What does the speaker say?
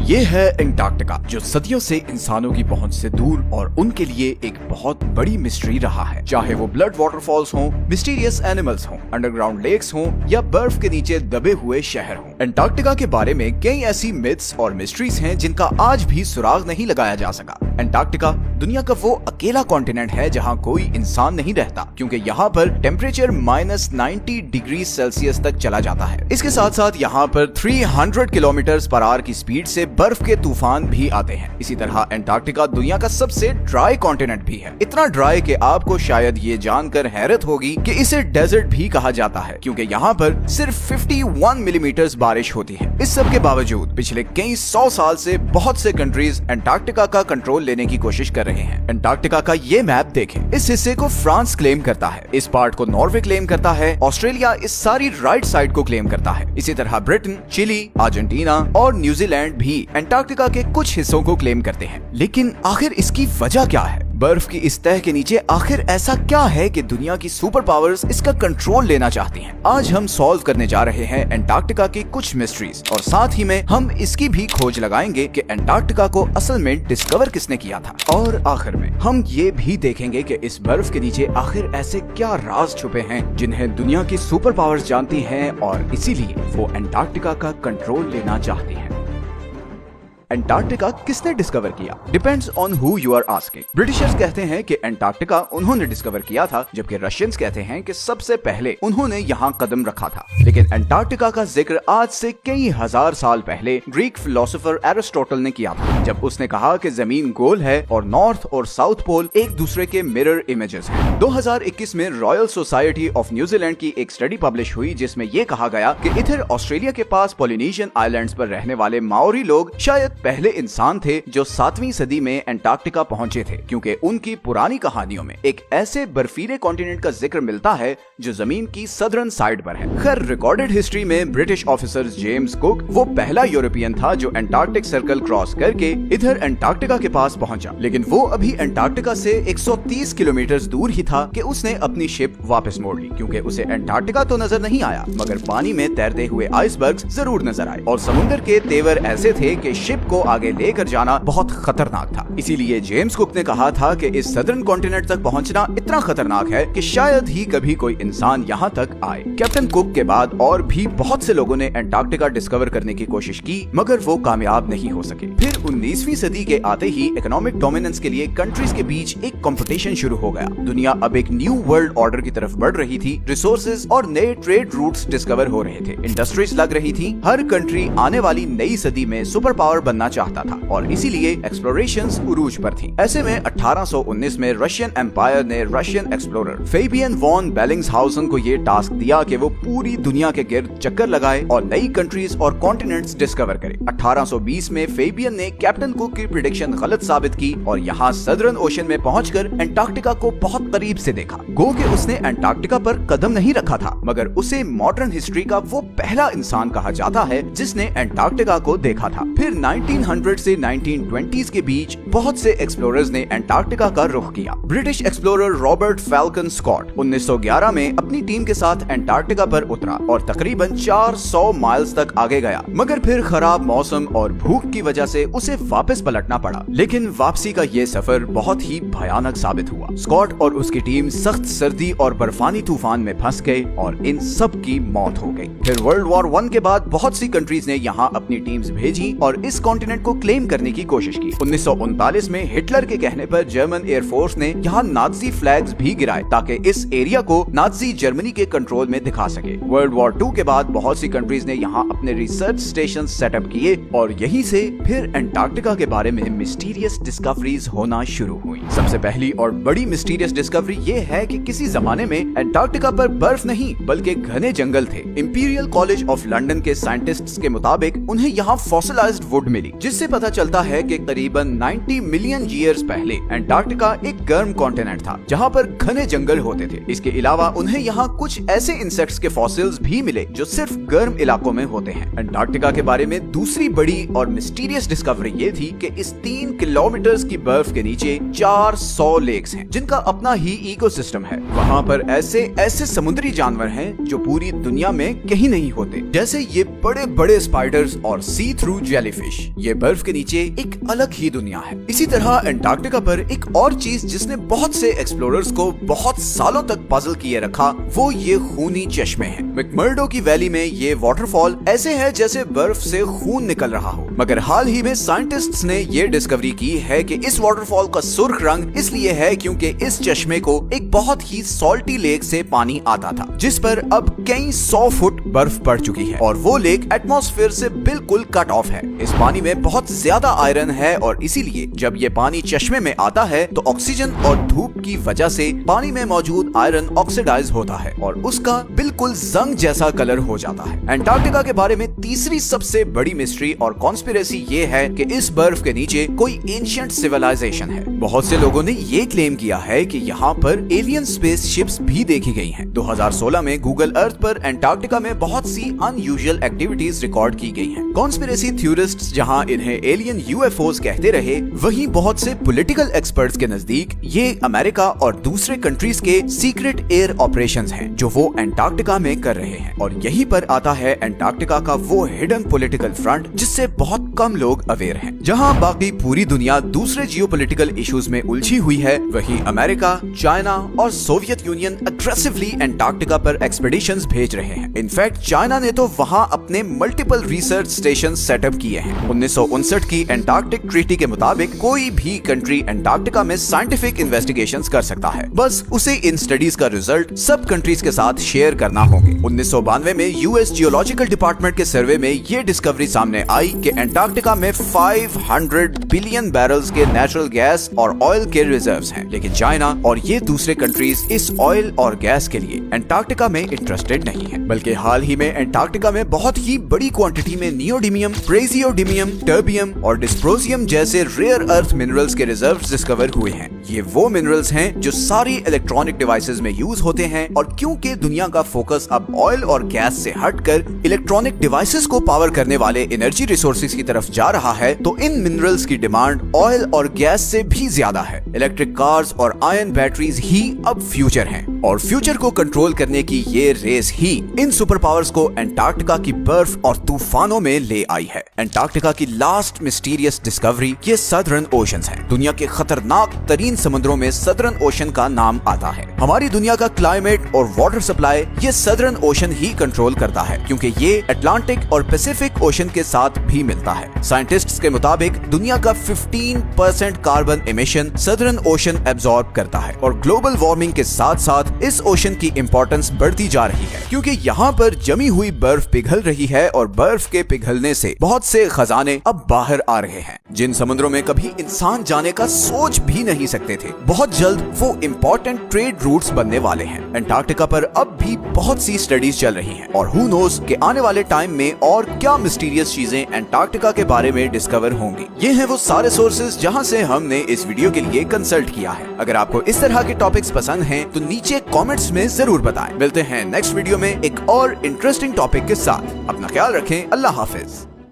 ये है एंटार्क्टिका, जो सदियों से इंसानों की पहुंच से दूर और उनके लिए एक बहुत बड़ी मिस्ट्री रहा है। चाहे वो ब्लड वाटरफॉल्स हों, मिस्टीरियस एनिमल्स हों, अंडरग्राउंड लेक्स हों या बर्फ के नीचे दबे हुए शहर हों, एंटार्क्टिका के बारे में कई ऐसी मिथ्स और मिस्ट्रीज हैं जिनका आज भी सुराग नहीं लगाया जा सका। एंटार्क्टिका दुनिया का वो अकेला कॉन्टिनेंट है जहाँ कोई इंसान नहीं रहता, क्योंकि यहाँ पर टेम्परेचर -90 डिग्री सेल्सियस तक चला जाता है। इसके साथ साथ यहाँ पर 300 किलोमीटर पर आवर की स्पीड से बर्फ के तूफान भी आते हैं। इसी तरह एंटार्क्टिका दुनिया का सबसे ड्राई कॉन्टिनेंट भी है, इतना ड्राई कि आपको शायद ये जानकर हैरत होगी कि इसे डेजर्ट भी कहा जाता है, क्योंकि यहाँ पर सिर्फ 51 मिलीमीटर बारिश होती है। इस सब के बावजूद पिछले कई 100 साल से बहुत से कंट्रीज एंटार्क्टिका का कंट्रोल लेने की कोशिश कर रहे हैं। एंटार्क्टिका का ये मैप देखें, इस हिस्से को फ्रांस क्लेम करता है, इस पार्ट को नॉर्वे क्लेम करता है, ऑस्ट्रेलिया इस सारी राइट साइड को क्लेम करता है। इसी तरह ब्रिटेन, चिली, अर्जेंटीना और न्यूजीलैंड भी एंटार्क्टिका के कुछ हिस्सों को क्लेम करते हैं। लेकिन आखिर इसकी वजह क्या है? बर्फ की इस तह के नीचे आखिर ऐसा क्या है कि दुनिया की सुपर पावर्स इसका कंट्रोल लेना चाहती हैं? आज हम सॉल्व करने जा रहे हैं एंटार्क्टिका की कुछ मिस्ट्रीज, और साथ ही में हम इसकी भी खोज लगाएंगे कि एंटार्क्टिका को असल में डिस्कवर किसने किया था। और आखिर में हम ये भी देखेंगे कि इस बर्फ के नीचे आखिर ऐसे क्या राज छुपे हैं जिन्हें दुनिया की सुपर पावर्स जानती हैं और इसीलिए वो एंटार्क्टिका का कंट्रोल लेना चाहती हैं। एंटार्क्टिका किसने डिस्कवर किया? Depends on who you are asking. Britishers कहते हैं कि एंटार्क्टिका उन्होंने डिस्कवर किया था, जबकि रशियंस कहते हैं कि सबसे पहले उन्होंने यहाँ कदम रखा था। लेकिन एंटार्क्टिका का जिक्र आज से कई हजार साल पहले ग्रीक फिलोसोफर एरिस्टोटल ने किया था, जब उसने कहा कि जमीन गोल है और नॉर्थ और साउथ पोल एक दूसरे के मिरर इमेजेस हैं। 2021 में रॉयल सोसाइटी ऑफ न्यूजीलैंड की एक स्टडी पब्लिश हुई, जिसमें ये कहा गया कि इधर ऑस्ट्रेलिया के पास पॉलिनेशियन आइलैंड्स पर रहने वाले माओरी लोग शायद पहले इंसान थे जो 7वीं सदी में एंटार्क्टिका पहुंचे थे, क्योंकि उनकी पुरानी कहानियों में एक ऐसे बर्फीले कॉन्टिनेंट का जिक्र मिलता है जो जमीन की सदर्न साइड पर है। खैर, रिकॉर्डेड हिस्ट्री में ब्रिटिश ऑफिसर जेम्स कुक वो पहला यूरोपियन था जो एंटार्क्टिक सर्कल क्रॉस करके इधर एंटार्क्टिका के पास पहुंचा। लेकिन वो अभी एंटार्क्टिका से 130 किलोमीटर दूर ही था कि उसने अपनी शिप वापस मोड़ ली, क्योंकि उसे एंटार्क्टिका तो नजर नहीं आया, मगर पानी में तैरते हुए आइसबर्ग्स जरूर नजर आए, और समुद्र के तेवर ऐसे थे कि शिप को आगे लेकर जाना बहुत खतरनाक था। इसीलिए जेम्स कुक ने कहा था कि इस सदर्न कॉन्टिनेंट तक पहुंचना इतना खतरनाक है कि शायद ही कभी कोई इंसान यहाँ तक आए। कैप्टन कुक के बाद और भी बहुत से लोगों ने एंटार्क्टिका डिस्कवर करने की कोशिश की, मगर वो कामयाब नहीं हो सके। फिर 19वीं सदी के आते ही इकोनॉमिक डोमिनेंस के लिए कंट्रीज के बीच एक कंपटीशन शुरू हो गया। दुनिया अब एक न्यू वर्ल्ड ऑर्डर की तरफ बढ़ रही थी। रिसोर्सेज और नए ट्रेड रूट्स डिस्कवर हो रहे थे, इंडस्ट्रीज लग रही थी। हर कंट्री आने वाली नई सदी में सुपर पावर बनना चाहता था, और इसीलिए एक्सप्लोरेशंस उरूज पर थी। ऐसे में 1819 में रशियन एम्पायर ने रशियन एक्सप्लोरर फेबियन वॉन बेलिंग्सहाउसन को ये टास्क दिया कि वो पूरी दुनिया के गिर्द चक्कर लगाए और नई कंट्रीज और कॉन्टिनेंट्स डिस्कवर करे। 1820 में फेबियन ने कैप्टन कुक की प्रेडिक्शन गलत साबित की और यहाँ सदर्न ओशन में पहुंचकर एंटार्क्टिका को बहुत करीब से देखा। गो के उसने एंटार्क्टिका पर कदम नहीं रखा था, मगर उसे मॉडर्न हिस्ट्री का वो पहला इंसान कहा जाता है जिसने एंटार्क्टिका को देखा था। फिर 1900 से 1920s के बीच बहुत से एक्सप्लोरर्स ने एंटार्क्टिका का रुख किया। British explorer Robert Falcon Scott 1911 में अपनी टीम के साथ एंटार्क्टिका पर उतरा और तकरीबन 400 माइल्स तक आगे गया, मगर फिर खराब मौसम और भूख की वजह से उसे वापस पलटना पड़ा। लेकिन वापसी का ये सफर बहुत ही भयानक साबित हुआ। स्कॉट और उसकी टीम सख्त सर्दी और बर्फानी तूफान में फंस गए और इन सब की मौत हो गई। फिर वर्ल्ड वॉर 1 के बाद बहुत सी कंट्रीज ने यहाँ अपनी टीम्स भेजी और इस कॉन्टिनेंट को क्लेम करने की कोशिश की। 1939 में हिटलर के कहने पर जर्मन एयरफोर्स ने यहाँ नाजी फ्लैग्स भी गिराए ताकि इस एरिया को नाजी जर्मनी के कंट्रोल में दिखा सके। वर्ल्ड वॉर 2 के बाद बहुत सी कंट्रीज ने यहाँ अपने रिसर्च स्टेशन सेटअप किए और यहीं से फिर एंटार्क्टिका के बारे में मिस्टीरियस डिस्कवरीज होना शुरू हुई। सबसे पहली और बड़ी मिस्टीरियस डिस्कवरी ये है कि किसी जमाने में एंटार्क्टिका पर बर्फ नहीं बल्कि घने जंगल थे। इंपीरियल कॉलेज ऑफ लंदन के साइंटिस्ट्स के मुताबिक उन्हें यहाँ फॉसिलाइज्ड वुड मिली, जिससे पता चलता है कि करीबन 90 मिलियन ईयर्स पहले एंटार्क्टिका एक गर्म कॉन्टिनेंट था जहाँ पर घने जंगल होते थे। इसके अलावा उन्हें यहाँ कुछ ऐसे इंसेक्ट्स के फॉसिल्स भी मिले जो सिर्फ गर्म इलाकों में होते हैं। एंटार्क्टिका के बारे में दूसरी बड़ी और मिस्टीरियस डिस्कवरी ये थी कि इस 3 किलोमीटर की बर्फ के नीचे 400 लेक्स हैं जिनका अपना ही इकोसिस्टम है। वहाँ पर ऐसे समुद्री जानवर हैं जो पूरी दुनिया में कहीं नहीं होते, जैसे ये बड़े बड़े स्पाइडर्स और सी थ्रू जेलीफिश। ये बर्फ के नीचे एक अलग ही दुनिया है। इसी तरह एंटार्क्टिका पर एक और चीज जिसने बहुत से एक्सप्लोरर्स को बहुत सालों तक पजल किए रखा, वो ये खूनी चश्मे हैं। मैकमर्डो की वैली में ये वाटरफॉल ऐसे है जैसे बर्फ से खून निकल रहा हो। मगर हाल ही में साइंटिस्ट्स ने ये डिस्कवरी की है कि इस वाटरफॉल का सुर्ख रंग इसलिए है क्योंकि इस चश्मे को एक बहुत ही सॉल्टी लेक से पानी आता था, जिस पर अब कई 100 फुट बर्फ पड़ चुकी है और वो लेक एटमॉस्फेयर से बिल्कुल कट ऑफ है। इस पानी में बहुत ज्यादा आयरन है और इसीलिए जब ये पानी चश्मे में आता है तो ऑक्सीजन और धूप की वजह से पानी में मौजूद आयरन ऑक्सीडाइज होता है और उसका बिल्कुल जंग जैसा कलर हो जाता है। एंटार्क्टिका के बारे में तीसरी सबसे बड़ी मिस्ट्री और कॉन्स्पिरेसी ये है कि इस बर्फ के नीचे कोई एंशिएंट सिविलाइजेशन है। बहुत से लोगों ने ये क्लेम किया है कि यहाँ पर एलियन स्पेस शिप्स भी देखी गई हैं। 2016 में गूगल अर्थ पर एंटार्क्टिका में बहुत सी अनयूजुअल एक्टिविटीज रिकॉर्ड की गई हैं। कॉन्स्पिरेसी थ्योरिस्ट्स जहाँ इन्हें एलियन यूएफओज कहते रहे, वहीं बहुत से पॉलिटिकल एक्सपर्ट्स के नजदीक ये अमेरिका और दूसरे कंट्रीज के सीक्रेट एयर ऑपरेशंस हैं जो वो एंटार्क्टिका में कर रहे हैं। और यहीं पर आता है एंटार्क्टिका का वो हिडन पॉलिटिकल फ्रंट जिससे बहुत कम लोग अवेयर हैं। जहां बाकी पूरी दुनिया दूसरे जियोपॉलिटिकल इश्यूज में उलझी हुई है, वहीं अमेरिका, चाइना और सोवियत यूनियन अग्रेसिवली एंटार्क्टिका पर एक्सपेडिशंस भेज रहे हैं। इनफैक्ट चाइना ने तो वहां अपने मल्टीपल रिसर्च स्टेशन सेटअप किए हैं। 1959 की एंटार्क्टिक ट्रीटी के मुताबिक कोई भी कंट्री एंटार्क्टिका में साइंटिफिक इन्वेस्टिगेशंस कर सकता है, बस उसे इन स्टडीज का रिजल्ट सब कंट्रीज के साथ शेयर करना होंगे। 1992 में यूएस जियोलॉजिकल डिपार्टमेंट के सर्वे में ये डिस्कवरी सामने आई कि एंटार्क्टिका में 500 बिलियन बैरल्स के नेचुरल गैस और ऑयल के रिजर्व्स हैं, लेकिन चाइना और ये दूसरे कंट्रीज इस ऑयल और गैस के लिए एंटार्क्टिका में इंटरेस्टेड नहीं है। बल्कि हाल ही में एंटार्क्टिका में बहुत ही बड़ी क्वांटिटी में नियोडिमियम, प्रेसियोडिमियम, टर्बियम और डिस्प्रोसियम जैसे रेयर अर्थ मिनरल्स के रिजर्व्स डिस्कवर हुए हैं। ये वो मिनरल्स हैं जो सारी इलेक्ट्रॉनिक डिवाइसेस में यूज होते हैं और क्योंकि दुनिया का फोकस अब ऑयल और गैस से हटकर इलेक्ट्रॉनिक डिवाइसेस को पावर करने वाले एनर्जी रिसोर्सेज की तरफ जा रहा है, तो इन मिनरल्स की डिमांड ऑयल और गैस से भी ज्यादा है। इलेक्ट्रिक कार्स और आयन बैटरीज ही अब फ्यूचर हैं और फ्यूचर को कंट्रोल करने की ये रेस ही इन सुपर पावर्स को एंटार्क्टिका की बर्फ और तूफानों में ले आई है। एंटार्क्टिका की लास्ट मिस्टीरियस डिस्कवरी ये सदर्न ओशंस हैं। दुनिया के खतरनाक तरीन समुद्रों में सदर्न ओशन का नाम आता है। हमारी दुनिया का क्लाइमेट और वाटर सप्लाई ये सदर्न ओशन ही कंट्रोल करता है, क्योंकि ये अटलांटिक और पैसिफिक ओशन के साथ भी मिलता है। साइंटिस्ट्स के मुताबिक दुनिया का 15% carbon emission southern ocean absorb करता है और ग्लोबल वार्मिंग के साथ साथ इस ओशन की इंपॉर्टेंस बढ़ती जा रही है, क्योंकि यहाँ पर जमी हुई बर्फ पिघल रही है और बर्फ के पिघलने से बहुत से खजाने अब बाहर आ रहे हैं जिन समुद्रों में कभी इंसान जाने का सोच भी नहीं सकते थे। बहुत जल्द वो इम्पोर्टेंट ट्रेड रूट्स बनने वाले हैं। एंटार्क्टिका पर अब भी बहुत सी स्टडीज चल रही हैं और हु नोस कि आने वाले टाइम में और क्या मिस्टीरियस चीजें एंटार्क्टिका के बारे में डिस्कवर होंगी। ये हैं वो सारे सोर्सेज जहां से हमने इस वीडियो के लिए कंसल्ट किया है। अगर आपको इस तरह के टॉपिक्स पसंद हैं तो नीचे कमेंट्स में जरूर बताएं। मिलते हैं नेक्स्ट वीडियो में एक और इंटरेस्टिंग टॉपिक के साथ। अपना ख्याल रखें। अल्लाह हाफिज।